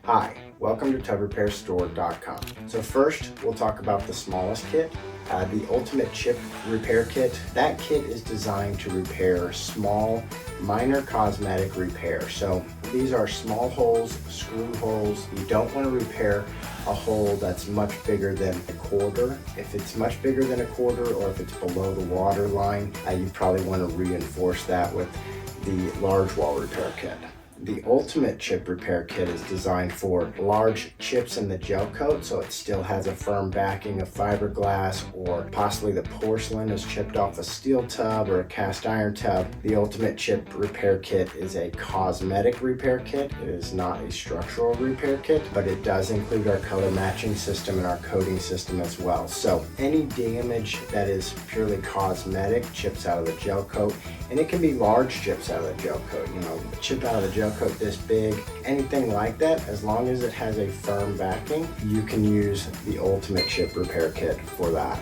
Hi, welcome to TubRepairStore.com. So first, we'll talk about the smallest kit, the Ultimate Chip Repair Kit. That kit is designed to repair small, minor cosmetic repair. So these are small holes, screw holes. You don't want to repair a hole that's much bigger than a quarter. If it's much bigger than a quarter, or if it's below the water line, you probably want to reinforce that with the large wall repair kit. The Ultimate Chip Repair Kit is designed for large chips in the gel coat, so it still has a firm backing of fiberglass, or possibly the porcelain is chipped off a steel tub or a cast iron tub. The Ultimate Chip Repair Kit is a cosmetic repair kit. It is not a structural repair kit, but it does include our color matching system and our coating system as well. So any damage that is purely cosmetic, chips out of the gel coat, and it can be large chips out of the gel coat, a chip out of the gel coat this big, anything like that, as long as it has a firm backing, you can use the Ultimate Chip Repair Kit for that.